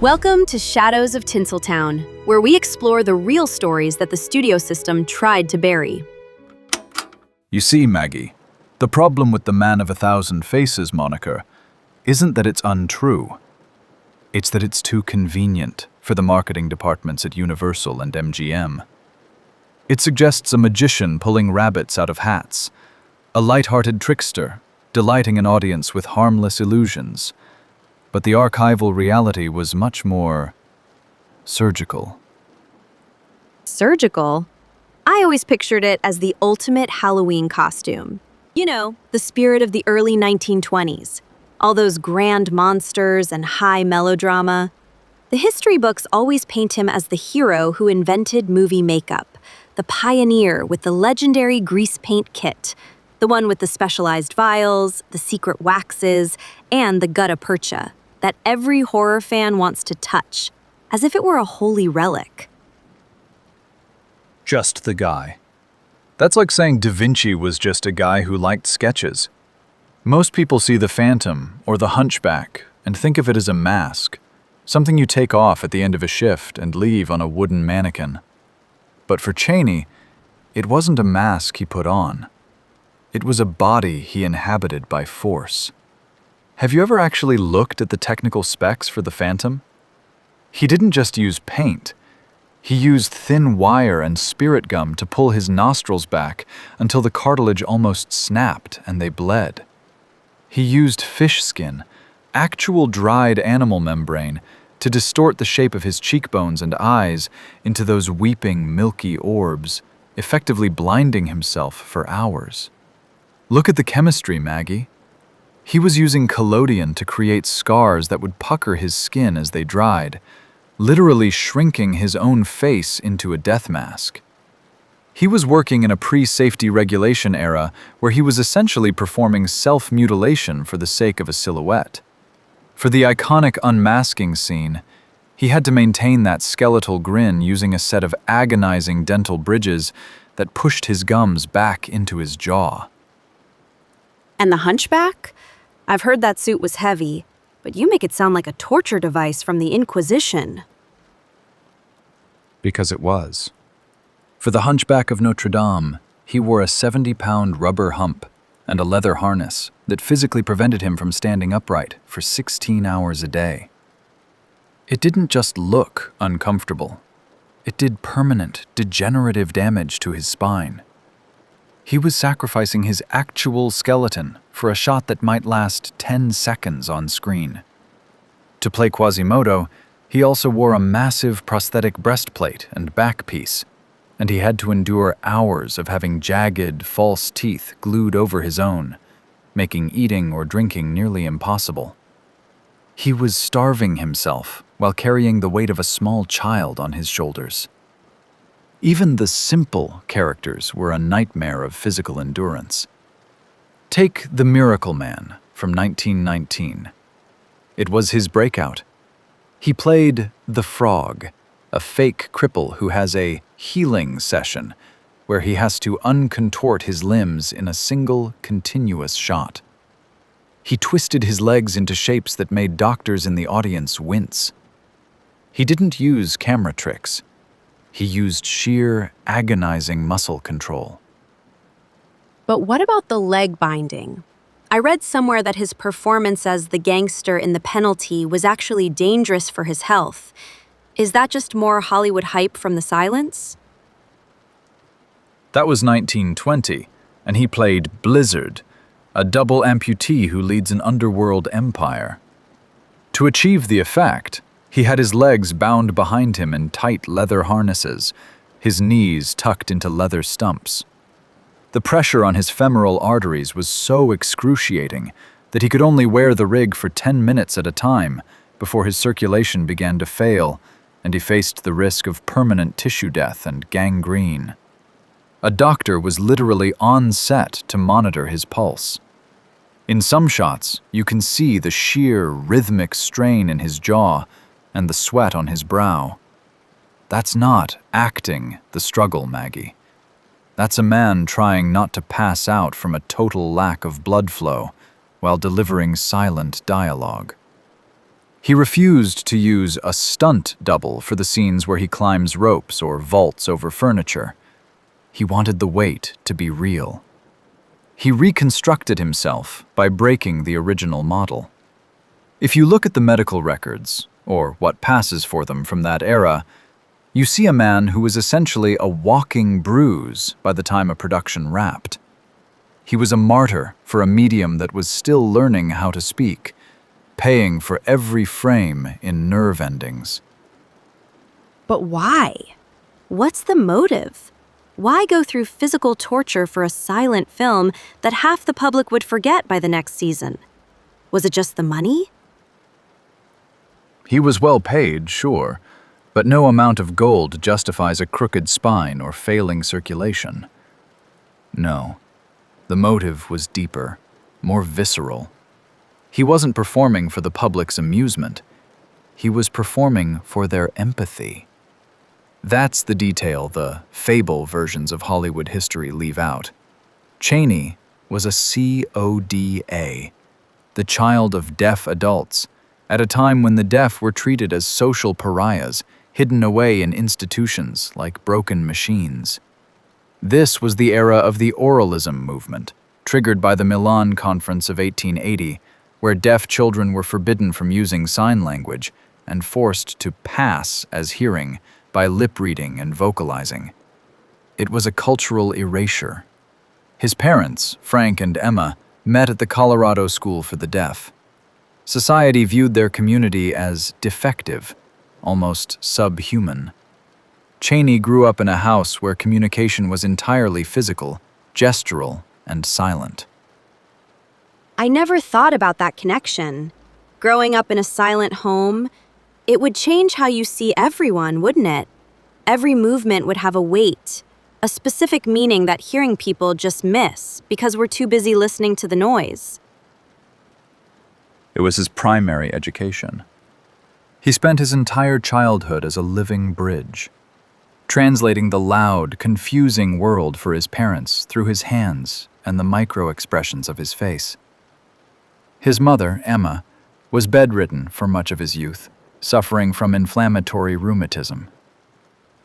Welcome to Shadows of Tinseltown, where we explore the real stories that the studio system tried to bury. You see, Maggie, the problem with the Man of a Thousand Faces moniker isn't that it's untrue. It's that it's too convenient for the marketing departments at Universal and MGM. It suggests a magician pulling rabbits out of hats, a light-hearted trickster delighting an audience with harmless illusions. But the archival reality was much more surgical. Surgical? I always pictured it as the ultimate Halloween costume. You know, the spirit of the early 1920s. All those grand monsters and high melodrama. The history books always paint him as the hero who invented movie makeup, the pioneer with the legendary grease paint kit, the one with the specialized vials, the secret waxes, and the gutta percha that every horror fan wants to touch, as if it were a holy relic. Just the guy. That's like saying Da Vinci was just a guy who liked sketches. Most people see the Phantom or the Hunchback and think of it as a mask, something you take off at the end of a shift and leave on a wooden mannequin. But for Chaney, it wasn't a mask he put on. It was a body he inhabited by force. Have you ever actually looked at the technical specs for the Phantom? He didn't just use paint. He used thin wire and spirit gum to pull his nostrils back until the cartilage almost snapped and they bled. He used fish skin, actual dried animal membrane, to distort the shape of his cheekbones and eyes into those weeping, milky orbs, effectively blinding himself for hours. Look at the chemistry, Maggie. He was using collodion to create scars that would pucker his skin as they dried, literally shrinking his own face into a death mask. He was working in a pre-safety regulation era where he was essentially performing self-mutilation for the sake of a silhouette. For the iconic unmasking scene, he had to maintain that skeletal grin using a set of agonizing dental bridges that pushed his gums back into his jaw. And the Hunchback? I've heard that suit was heavy, but you make it sound like a torture device from the Inquisition. Because it was. For the Hunchback of Notre Dame, he wore a 70-pound rubber hump and a leather harness that physically prevented him from standing upright for 16 hours a day. It didn't just look uncomfortable. It did permanent, degenerative damage to his spine. He was sacrificing his actual skeleton for a shot that might last 10 seconds on screen. To play Quasimodo, he also wore a massive prosthetic breastplate and back piece, and he had to endure hours of having jagged, false teeth glued over his own, making eating or drinking nearly impossible. He was starving himself while carrying the weight of a small child on his shoulders. Even the simple characters were a nightmare of physical endurance. Take The Miracle Man from 1919. It was his breakout. He played the Frog, a fake cripple who has a healing session where he has to uncontort his limbs in a single, continuous shot. He twisted his legs into shapes that made doctors in the audience wince. He didn't use camera tricks. He used sheer, agonizing muscle control. But what about the leg binding? I read somewhere that his performance as the gangster in The Penalty was actually dangerous for his health. Is that just more Hollywood hype from the silence? That was 1920, and he played Blizzard, a double amputee who leads an underworld empire. To achieve the effect, he had his legs bound behind him in tight leather harnesses, his knees tucked into leather stumps. The pressure on his femoral arteries was so excruciating that he could only wear the rig for 10 minutes at a time before his circulation began to fail and he faced the risk of permanent tissue death and gangrene. A doctor was literally on set to monitor his pulse. In some shots, you can see the sheer, rhythmic strain in his jaw and the sweat on his brow. That's not acting the struggle, Maggie. That's a man trying not to pass out from a total lack of blood flow while delivering silent dialogue. He refused to use a stunt double for the scenes where he climbs ropes or vaults over furniture. He wanted the weight to be real. He reconstructed himself by breaking the original model. If you look at the medical records, or what passes for them from that era, you see a man who was essentially a walking bruise by the time a production wrapped. He was a martyr for a medium that was still learning how to speak, paying for every frame in nerve endings. But why? What's the motive? Why go through physical torture for a silent film that half the public would forget by the next season? Was it just the money? He was well paid, sure, but no amount of gold justifies a crooked spine or failing circulation. No, the motive was deeper, more visceral. He wasn't performing for the public's amusement. He was performing for their empathy. That's the detail the fable versions of Hollywood history leave out. Chaney was a CODA, the child of deaf adults, at a time when the deaf were treated as social pariahs, hidden away in institutions like broken machines. This was the era of the oralism movement, triggered by the Milan Conference of 1880, where deaf children were forbidden from using sign language and forced to pass as hearing by lip reading and vocalizing. It was a cultural erasure. His parents, Frank and Emma, met at the Colorado School for the Deaf. Society viewed their community as defective, almost subhuman. Chaney grew up in a house where communication was entirely physical, gestural, and silent. I never thought about that connection. Growing up in a silent home, it would change how you see everyone, wouldn't it? Every movement would have a weight, a specific meaning that hearing people just miss because we're too busy listening to the noise. It was his primary education. He spent his entire childhood as a living bridge, translating the loud, confusing world for his parents through his hands and the micro-expressions of his face. His mother, Emma, was bedridden for much of his youth, suffering from inflammatory rheumatism.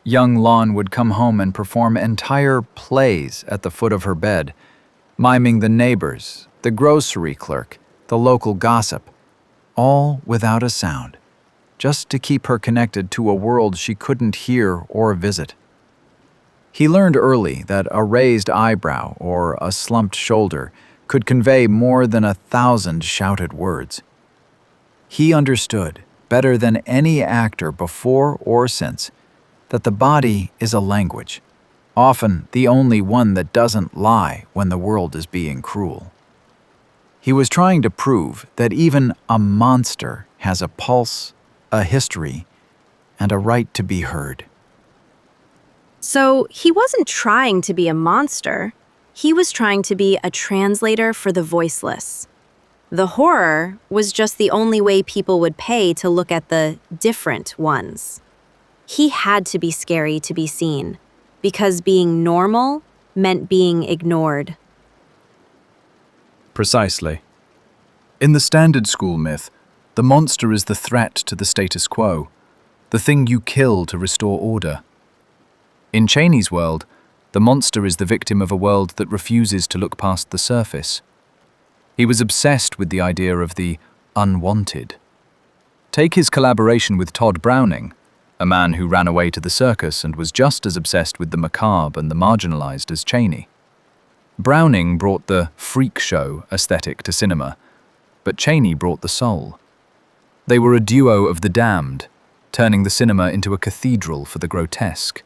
Young Lon would come home and perform entire plays at the foot of her bed, miming the neighbors, the grocery clerk, the local gossip, all without a sound, just to keep her connected to a world she couldn't hear or visit. He learned early that a raised eyebrow or a slumped shoulder could convey more than 1,000 shouted words. He understood, better than any actor before or since, that the body is a language, often the only one that doesn't lie when the world is being cruel. He was trying to prove that even a monster has a pulse, a history, and a right to be heard. So he wasn't trying to be a monster. He was trying to be a translator for the voiceless. The horror was just the only way people would pay to look at the different ones. He had to be scary to be seen, because being normal meant being ignored. Precisely. In the standard school myth, the monster is the threat to the status quo, the thing you kill to restore order. In Chaney's world, the monster is the victim of a world that refuses to look past the surface. He was obsessed with the idea of the unwanted. Take his collaboration with Tod Browning, a man who ran away to the circus and was just as obsessed with the macabre and the marginalized as Chaney. Browning brought the freak show aesthetic to cinema, but Chaney brought the soul. They were a duo of the damned, turning the cinema into a cathedral for the grotesque.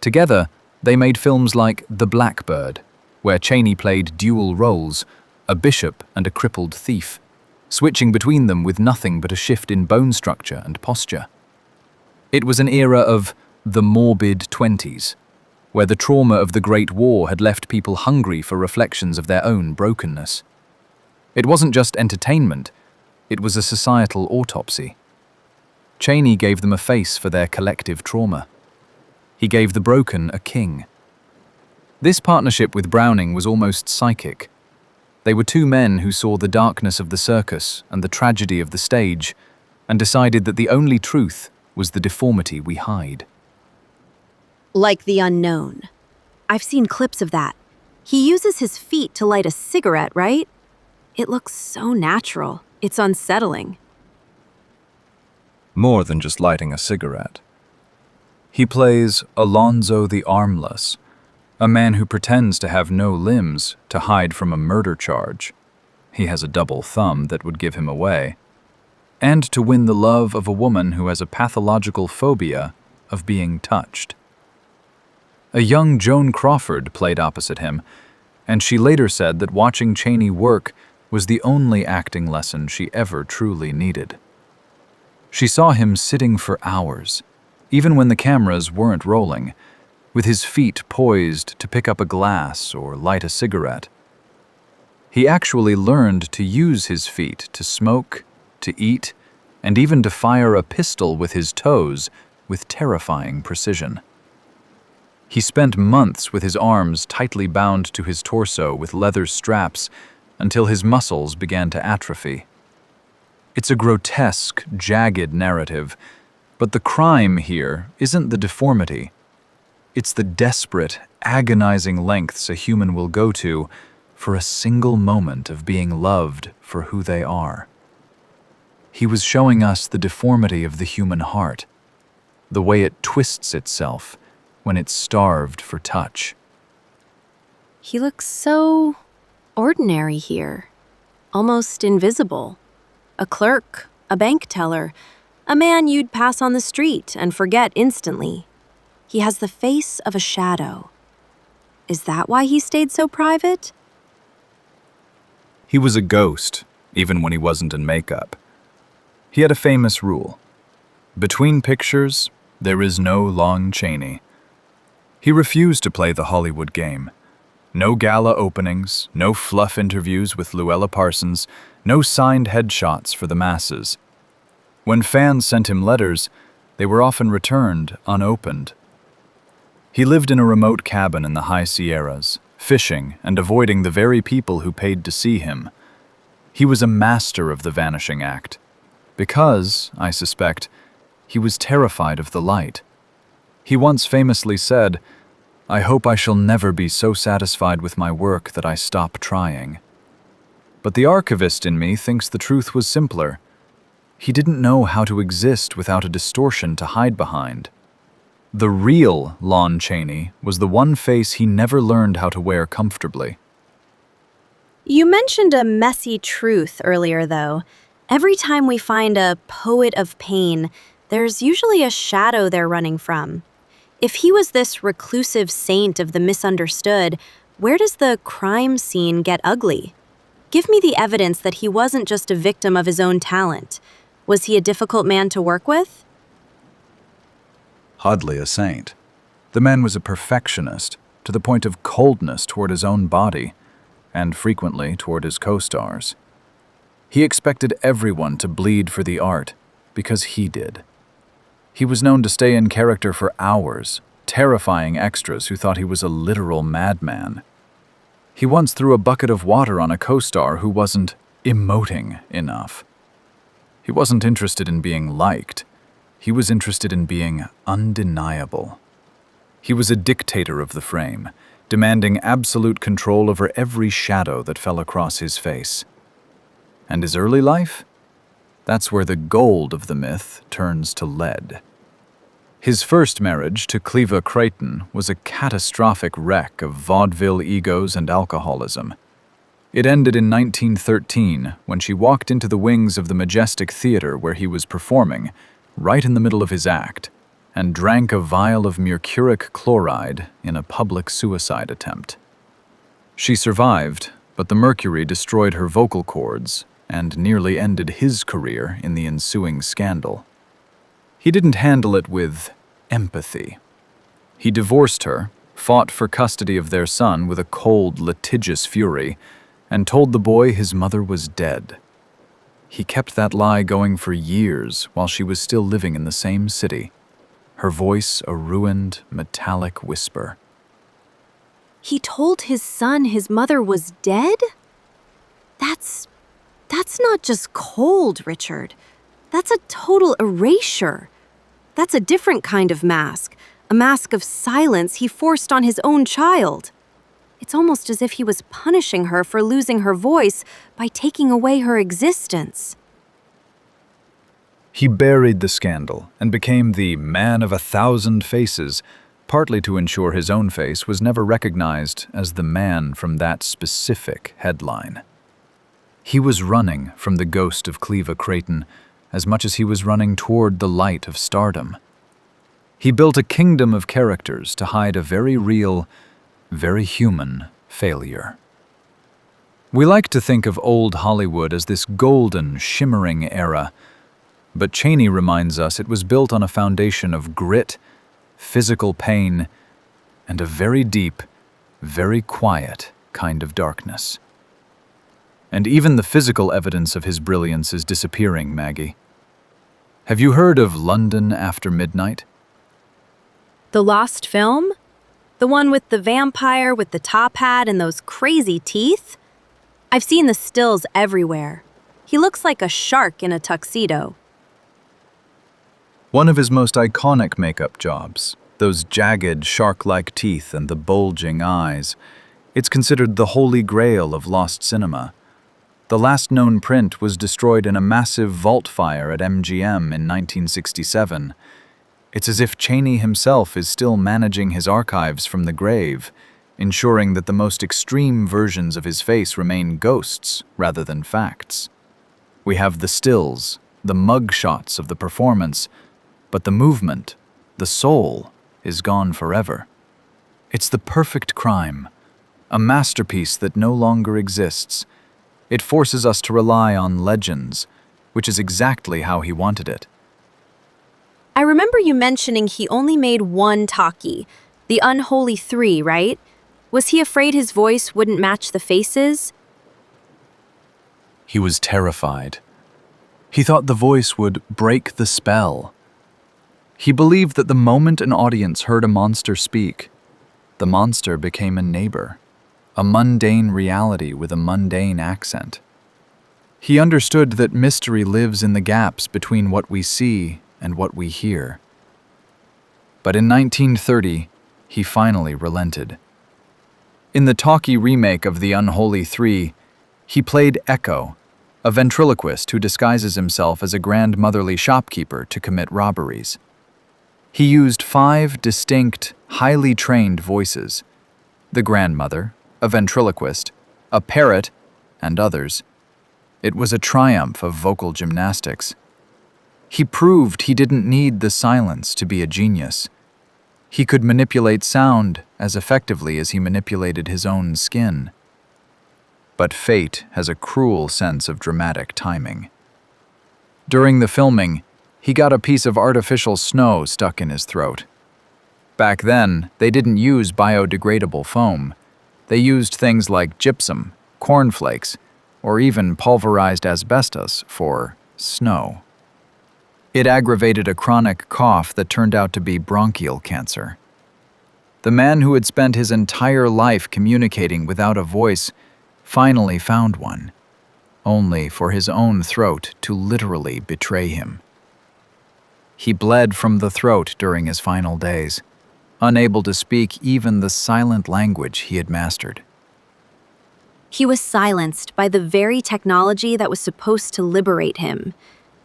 Together, they made films like The Blackbird, where Chaney played dual roles, a bishop and a crippled thief, switching between them with nothing but a shift in bone structure and posture. It was an era of the morbid 20s, where the trauma of the Great War had left people hungry for reflections of their own brokenness. It wasn't just entertainment, it was a societal autopsy. Chaney gave them a face for their collective trauma. He gave the broken a king. This partnership with Browning was almost psychic. They were two men who saw the darkness of the circus and the tragedy of the stage, and decided that the only truth was the deformity we hide. Like the unknown. I've seen clips of that. He uses his feet to light a cigarette, right? It looks so natural. It's unsettling. More than just lighting a cigarette. He plays Alonzo the Armless, a man who pretends to have no limbs to hide from a murder charge. He has a double thumb that would give him away. And to win the love of a woman who has a pathological phobia of being touched. A young Joan Crawford played opposite him, and she later said that watching Chaney work was the only acting lesson she ever truly needed. She saw him sitting for hours, even when the cameras weren't rolling, with his feet poised to pick up a glass or light a cigarette. He actually learned to use his feet to smoke, to eat, and even to fire a pistol with his toes with terrifying precision. He spent months with his arms tightly bound to his torso with leather straps until his muscles began to atrophy. It's a grotesque, jagged narrative, but the crime here isn't the deformity. It's the desperate, agonizing lengths a human will go to for a single moment of being loved for who they are. He was showing us the deformity of the human heart, the way it twists itself when it's starved for touch. He looks so ordinary here, almost invisible. A clerk, a bank teller, a man you'd pass on the street and forget instantly. He has the face of a shadow. Is that why he stayed so private? He was a ghost, even when he wasn't in makeup. He had a famous rule. Between pictures, there is no Lon Chaney. He refused to play the Hollywood game. No gala openings, no fluff interviews with Luella Parsons, no signed headshots for the masses. When fans sent him letters, they were often returned unopened. He lived in a remote cabin in the high Sierras, fishing and avoiding the very people who paid to see him. He was a master of the vanishing act, because, I suspect, he was terrified of the light. He once famously said, "I hope I shall never be so satisfied with my work that I stop trying." But the archivist in me thinks the truth was simpler. He didn't know how to exist without a distortion to hide behind. The real Lon Chaney was the one face he never learned how to wear comfortably. You mentioned a messy truth earlier, though. Every time we find a poet of pain, there's usually a shadow they're running from. If he was this reclusive saint of the misunderstood, where does the crime scene get ugly? Give me the evidence that he wasn't just a victim of his own talent. Was he a difficult man to work with? Hardly a saint. The man was a perfectionist, to the point of coldness toward his own body, and frequently toward his co-stars. He expected everyone to bleed for the art, because he did. He was known to stay in character for hours, terrifying extras who thought he was a literal madman. He once threw a bucket of water on a co-star who wasn't emoting enough. He wasn't interested in being liked. He was interested in being undeniable. He was a dictator of the frame, demanding absolute control over every shadow that fell across his face. And his early life? That's where the gold of the myth turns to lead. His first marriage to Cleva Creighton was a catastrophic wreck of vaudeville egos and alcoholism. It ended in 1913 when she walked into the wings of the Majestic Theater where he was performing, right in the middle of his act, and drank a vial of mercuric chloride in a public suicide attempt. She survived, but the mercury destroyed her vocal cords and nearly ended his career in the ensuing scandal. He didn't handle it with empathy. He divorced her, fought for custody of their son with a cold, litigious fury, and told the boy his mother was dead. He kept that lie going for years while she was still living in the same city, her voice a ruined, metallic whisper. He told his son his mother was dead? That's not just cold, Richard. That's a total erasure. That's a different kind of mask, a mask of silence he forced on his own child. It's almost as if he was punishing her for losing her voice by taking away her existence. He buried the scandal and became the man of 1,000 faces, partly to ensure his own face was never recognized as the man from that specific headline. He was running from the ghost of Cleva Creighton as much as he was running toward the light of stardom. He built a kingdom of characters to hide a very real, very human failure. We like to think of old Hollywood as this golden, shimmering era, but Chaney reminds us it was built on a foundation of grit, physical pain, and a very deep, very quiet kind of darkness. And even the physical evidence of his brilliance is disappearing, Maggie. Have you heard of London After Midnight? The lost film? The one with the vampire with the top hat and those crazy teeth? I've seen the stills everywhere. He looks like a shark in a tuxedo. One of his most iconic makeup jobs, those jagged, shark-like teeth and the bulging eyes. It's considered the holy grail of lost cinema. The last known print was destroyed in a massive vault fire at MGM in 1967. It's as if Chaney himself is still managing his archives from the grave, ensuring that the most extreme versions of his face remain ghosts rather than facts. We have the stills, the mug shots of the performance, but the movement, the soul, is gone forever. It's the perfect crime, a masterpiece that no longer exists. It forces us to rely on legends, which is exactly how he wanted it. I remember you mentioning he only made one talkie, the Unholy Three, right? Was he afraid his voice wouldn't match the faces? He was terrified. He thought the voice would break the spell. He believed that the moment an audience heard a monster speak, the monster became a neighbor, a mundane reality with a mundane accent. He understood that mystery lives in the gaps between what we see and what we hear. But in 1930, he finally relented. In the talkie remake of The Unholy Three, he played Echo, a ventriloquist who disguises himself as a grandmotherly shopkeeper to commit robberies. He used 5 distinct, highly trained voices: the grandmother, a ventriloquist, a parrot, and others. It was a triumph of vocal gymnastics. He proved he didn't need the silence to be a genius. He could manipulate sound as effectively as he manipulated his own skin. But fate has a cruel sense of dramatic timing. During the filming, he got a piece of artificial snow stuck in his throat. Back then, they didn't use biodegradable foam. They used things like gypsum, cornflakes, or even pulverized asbestos for snow. It aggravated a chronic cough that turned out to be bronchial cancer. The man who had spent his entire life communicating without a voice finally found one, only for his own throat to literally betray him. He bled from the throat during his final days, unable to speak even the silent language he had mastered. He was silenced by the very technology that was supposed to liberate him.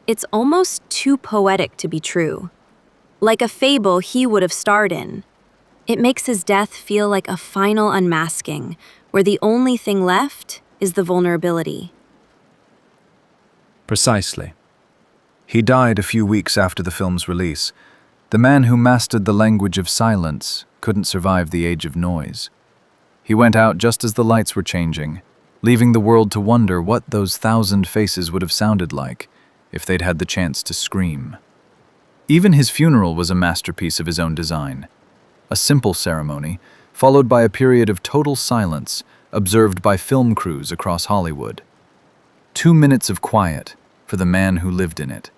It's almost too poetic to be true. Like a fable he would have starred in. It makes his death feel like a final unmasking, where the only thing left is the vulnerability. Precisely. He died a few weeks after the film's release. The man who mastered the language of silence couldn't survive the age of noise. He went out just as the lights were changing, leaving the world to wonder what those 1,000 faces would have sounded like if they'd had the chance to scream. Even his funeral was a masterpiece of his own design. A simple ceremony, followed by a period of total silence observed by film crews across Hollywood. 2 minutes of quiet for the man who lived in it.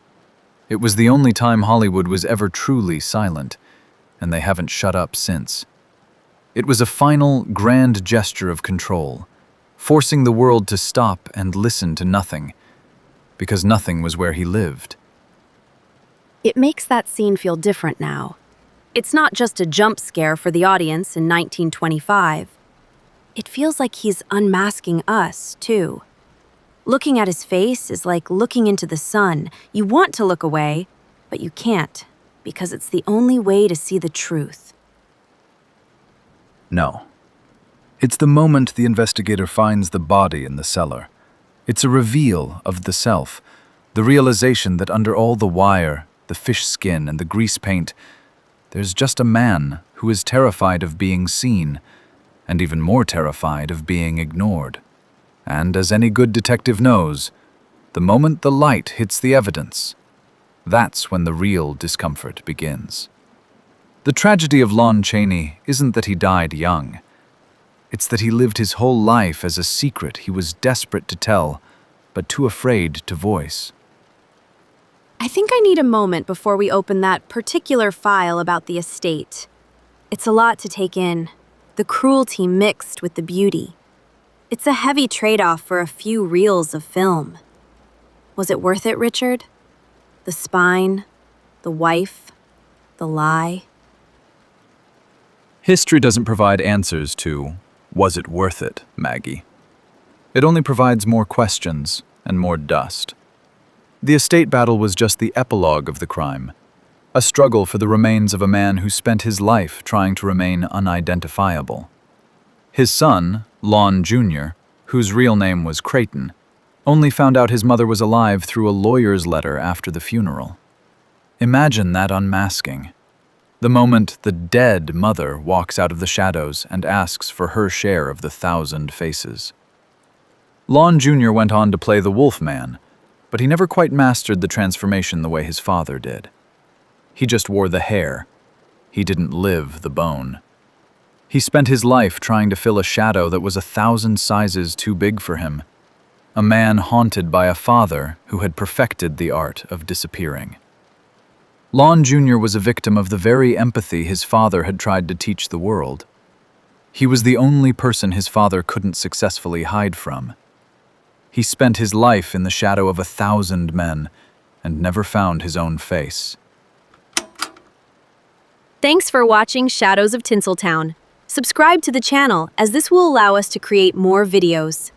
It was the only time Hollywood was ever truly silent, and they haven't shut up since. It was a final, grand gesture of control, forcing the world to stop and listen to nothing, because nothing was where he lived. It makes that scene feel different now. It's not just a jump scare for the audience in 1925. It feels like he's unmasking us, too. Looking at his face is like looking into the sun. You want to look away, but you can't, because it's the only way to see the truth. No. It's the moment the investigator finds the body in the cellar. It's a reveal of the self, the realization that under all the wire, the fish skin, and the grease paint, there's just a man who is terrified of being seen, and even more terrified of being ignored. And as any good detective knows, the moment the light hits the evidence, that's when the real discomfort begins. The tragedy of Lon Chaney isn't that he died young. It's that he lived his whole life as a secret he was desperate to tell, but too afraid to voice. I think I need a moment before we open that particular file about the estate. It's a lot to take in, the cruelty mixed with the beauty. It's a heavy trade-off for a few reels of film. Was it worth it, Richard? The spine, the wife, the lie. History doesn't provide answers to, was it worth it, Maggie? It only provides more questions and more dust. The estate battle was just the epilogue of the crime, a struggle for the remains of a man who spent his life trying to remain unidentifiable. His son, Lon Jr., whose real name was Creighton, only found out his mother was alive through a lawyer's letter after the funeral. Imagine that unmasking. The moment the dead mother walks out of the shadows and asks for her share of the 1,000 faces. Lon Jr. went on to play the Wolfman, but he never quite mastered the transformation the way his father did. He just wore the hair. He didn't live the bone. He spent his life trying to fill a shadow that was 1,000 sizes too big for him. A man haunted by a father who had perfected the art of disappearing. Lon Jr. was a victim of the very empathy his father had tried to teach the world. He was the only person his father couldn't successfully hide from. He spent his life in the shadow of 1,000 men and never found his own face. Thanks for watching Shadows of Tinseltown. Subscribe to the channel, as this will allow us to create more videos.